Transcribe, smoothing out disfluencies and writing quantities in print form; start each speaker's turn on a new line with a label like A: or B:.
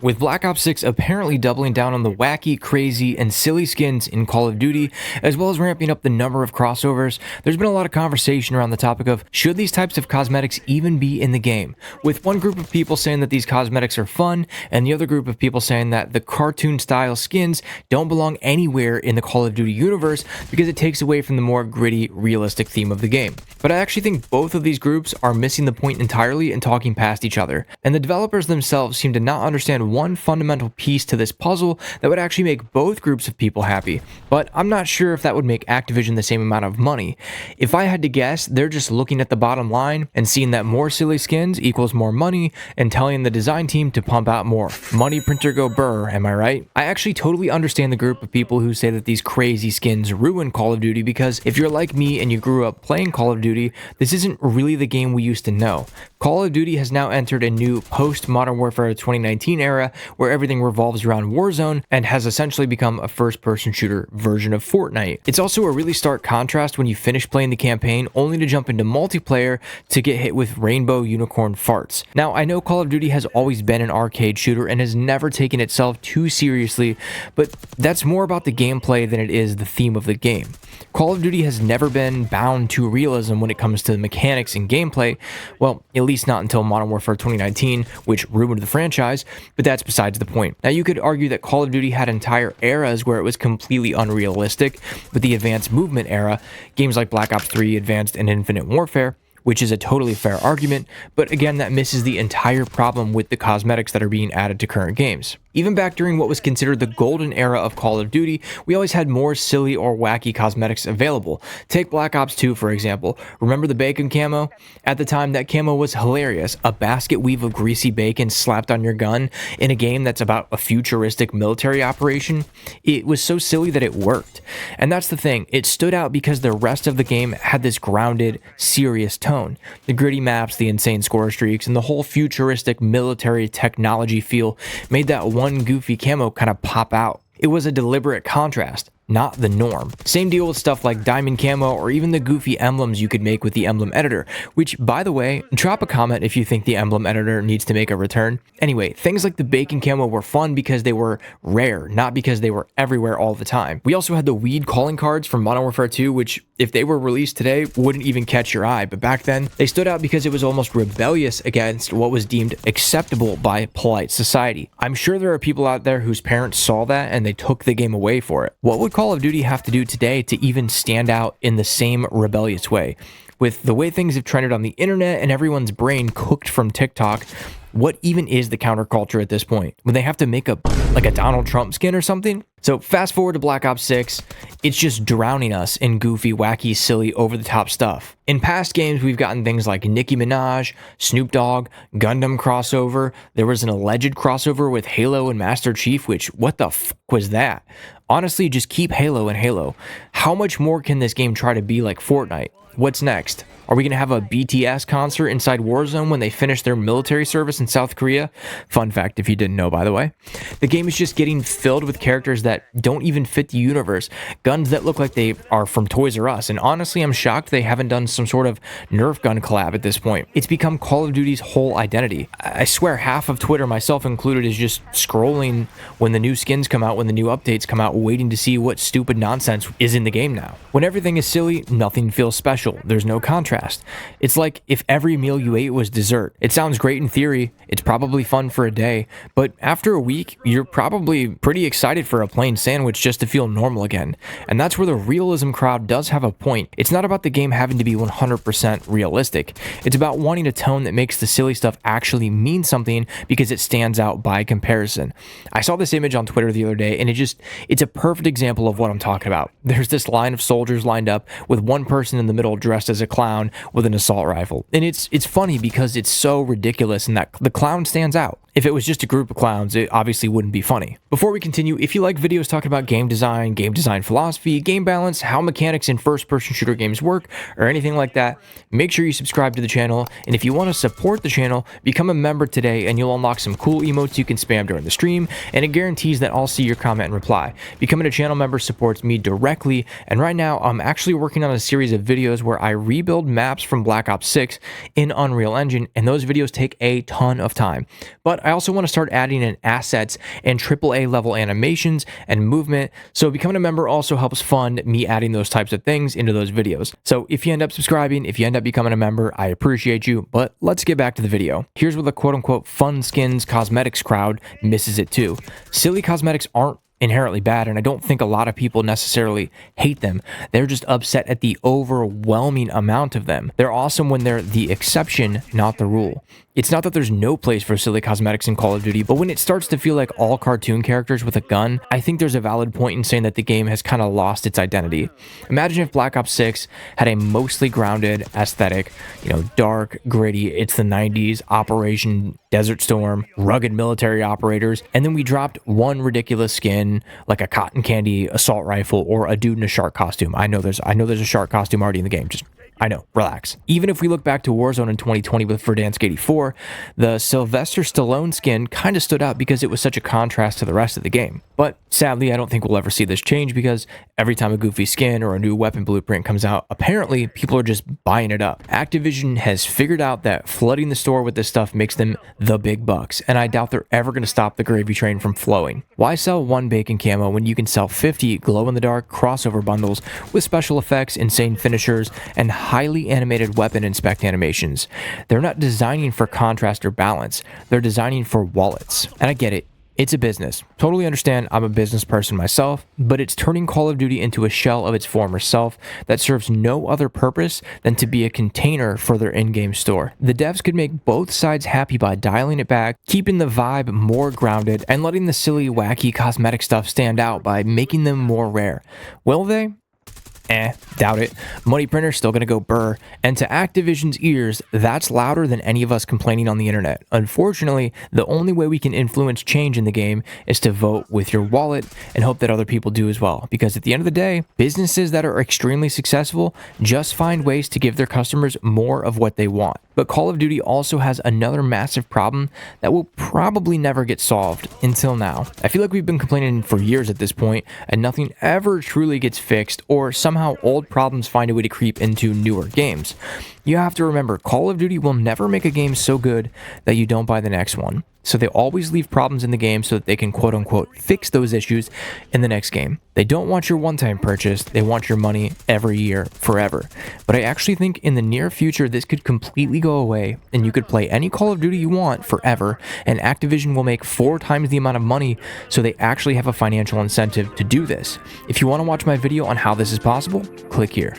A: With Black Ops 6 apparently doubling down on the wacky, crazy, and silly skins in Call of Duty, as well as ramping up the number of crossovers, there's been a lot of conversation around the topic of should these types of cosmetics even be in the game, with one group of people saying that these cosmetics are fun, and the other group of people saying that the cartoon-style skins don't belong anywhere in the Call of Duty universe because it takes away from the more gritty, realistic theme of the game. But I actually think both of these groups are missing the point entirely and talking past each other, and the developers themselves seem to not understand one fundamental piece to this puzzle that would actually make both groups of people happy, but I'm not sure if that would make Activision the same amount of money. If I had to guess, they're just looking at the bottom line and seeing that more silly skins equals more money and telling the design team to pump out more. Money printer go burr, am I right? I actually totally understand the group of people who say that these crazy skins ruin Call of Duty because if you're like me and you grew up playing Call of Duty, this isn't really the game we used to know. Call of Duty has now entered a new post-Modern Warfare 2019 era where everything revolves around Warzone and has essentially become a first-person shooter version of Fortnite. It's also a really stark contrast when you finish playing the campaign only to jump into multiplayer to get hit with rainbow unicorn farts. Now, I know Call of Duty has always been an arcade shooter and has never taken itself too seriously, but that's more about the gameplay than it is the theme of the game. Call of Duty has never been bound to realism when it comes to the mechanics and gameplay, well, at least not until Modern Warfare 2019, which ruined the franchise, but that's besides the point. Now, you could argue that Call of Duty had entire eras where it was completely unrealistic, with the Advanced Movement era, games like Black Ops 3, Advanced, and Infinite Warfare, which is a totally fair argument, but again, that misses the entire problem with the cosmetics that are being added to current games. Even back during what was considered the golden era of Call of Duty, we always had more silly or wacky cosmetics available. Take Black Ops 2 for example. Remember the bacon camo? At the time, that camo was hilarious. A basket weave of greasy bacon slapped on your gun in a game that's about a futuristic military operation. It was so silly that it worked. And that's the thing, it stood out because the rest of the game had this grounded, serious tone. The gritty maps, the insane score streaks, and the whole futuristic military technology feel made that one goofy camo kind of pop out. It was a deliberate contrast, not the norm. Same deal with stuff like diamond camo or even the goofy emblems you could make with the emblem editor, which, by the way, drop a comment if you think the emblem editor needs to make a return. Anyway, things like the bacon camo were fun because they were rare, not because they were everywhere all the time. We also had the weed calling cards from Modern Warfare 2, which, if they were released today, wouldn't even catch your eye, but back then, they stood out because it was almost rebellious against what was deemed acceptable by polite society. I'm sure there are people out there whose parents saw that and they took the game away for it. What would Call of Duty have to do today to even stand out in the same rebellious way? With the way things have trended on the internet and everyone's brain cooked from TikTok, what even is the counterculture at this point? Would they have to make a Donald Trump skin or something? So fast forward to Black Ops 6, it's just drowning us in goofy, wacky, silly, over-the-top stuff. In past games, we've gotten things like Nicki Minaj, Snoop Dogg, Gundam crossover. There was an alleged crossover with Halo and Master Chief, which, what the fuck was that? Honestly, just keep Halo in Halo. How much more can this game try to be like Fortnite? What's next? Are we going to have a BTS concert inside Warzone when they finish their military service in South Korea? Fun fact if you didn't know, by the way. The game is just getting filled with characters that don't even fit the universe, guns that look like they are from Toys R Us, and honestly, I'm shocked they haven't done some sort of Nerf gun collab at this point. It's become Call of Duty's whole identity. I swear half of Twitter, myself included, is just scrolling when the new skins come out, when the new updates come out, waiting to see what stupid nonsense is in the game now. When everything is silly, nothing feels special. There's no contrast. It's like if every meal you ate was dessert. It sounds great in theory, it's probably fun for a day, but after a week, you're probably pretty excited for a plain sandwich just to feel normal again. And that's where the realism crowd does have a point. It's not about the game having to be 100% realistic. It's about wanting a tone that makes the silly stuff actually mean something because it stands out by comparison. I saw this image on Twitter the other day, and it's a perfect example of what I'm talking about. There's this line of soldiers lined up with one person in the middle dressed as a clown with an assault rifle. And it's funny because it's so ridiculous and that the clown stands out. If it was just a group of clowns, it obviously wouldn't be funny. Before we continue, if you like videos talking about game design philosophy, game balance, how mechanics in first-person shooter games work, or anything like that, make sure you subscribe to the channel. And if you want to support the channel, become a member today and you'll unlock some cool emotes you can spam during the stream, and it guarantees that I'll see your comment and reply. Becoming a channel member supports me directly, and right now I'm actually working on a series of videos where I rebuild maps from Black Ops 6 in Unreal Engine, and those videos take a ton of time. But I also want to start adding in assets and AAA level animations and movement, so becoming a member also helps fund me adding those types of things into those videos. So if you end up subscribing, if you end up becoming a member, I appreciate you, but let's get back to the video. Here's where the quote-unquote fun skins cosmetics crowd misses it too. Silly cosmetics aren't inherently bad, and I don't think a lot of people necessarily hate them. They're just upset at the overwhelming amount of them. They're awesome when they're the exception, not the rule. It's not that there's no place for silly cosmetics in Call of Duty, but when it starts to feel like all cartoon characters with a gun, I think there's a valid point in saying that the game has kind of lost its identity. Imagine if Black Ops 6 had a mostly grounded aesthetic, dark, gritty, it's the 90s, Operation Desert Storm, rugged military operators, and then we dropped one ridiculous skin like a cotton candy assault rifle or a dude in a shark costume. I know there's a shark costume already in the game. I know, relax. Even if we look back to Warzone in 2020 with Verdansk 84, the Sylvester Stallone skin kind of stood out because it was such a contrast to the rest of the game. But sadly, I don't think we'll ever see this change because every time a goofy skin or a new weapon blueprint comes out, apparently people are just buying it up. Activision has figured out that flooding the store with this stuff makes them the big bucks, and I doubt they're ever going to stop the gravy train from flowing. Why sell one bacon camo when you can sell 50 glow-in-the-dark crossover bundles with special effects, insane finishers, and highly animated weapon and spec animations? They're not designing for contrast or balance, they're designing for wallets. And I get it, it's a business. Totally understand, I'm a business person myself, but it's turning Call of Duty into a shell of its former self that serves no other purpose than to be a container for their in-game store. The devs could make both sides happy by dialing it back, keeping the vibe more grounded, and letting the silly, wacky cosmetic stuff stand out by making them more rare. Will they? Doubt it. Money printer's still gonna go burr, and to Activision's ears, that's louder than any of us complaining on the internet. Unfortunately, the only way we can influence change in the game is to vote with your wallet and hope that other people do as well, because at the end of the day, businesses that are extremely successful just find ways to give their customers more of what they want. But Call of Duty also has another massive problem that will probably never get solved until now. I feel like we've been complaining for years at this point, and nothing ever truly gets fixed, or somehow old problems find a way to creep into newer games. You have to remember, Call of Duty will never make a game so good that you don't buy the next one. So they always leave problems in the game so that they can quote-unquote fix those issues in the next game. They don't want your one-time purchase, they want your money every year, forever. But I actually think in the near future this could completely go away, and you could play any Call of Duty you want forever, and Activision will make 4 times the amount of money, so they actually have a financial incentive to do this. If you want to watch my video on how this is possible, click here.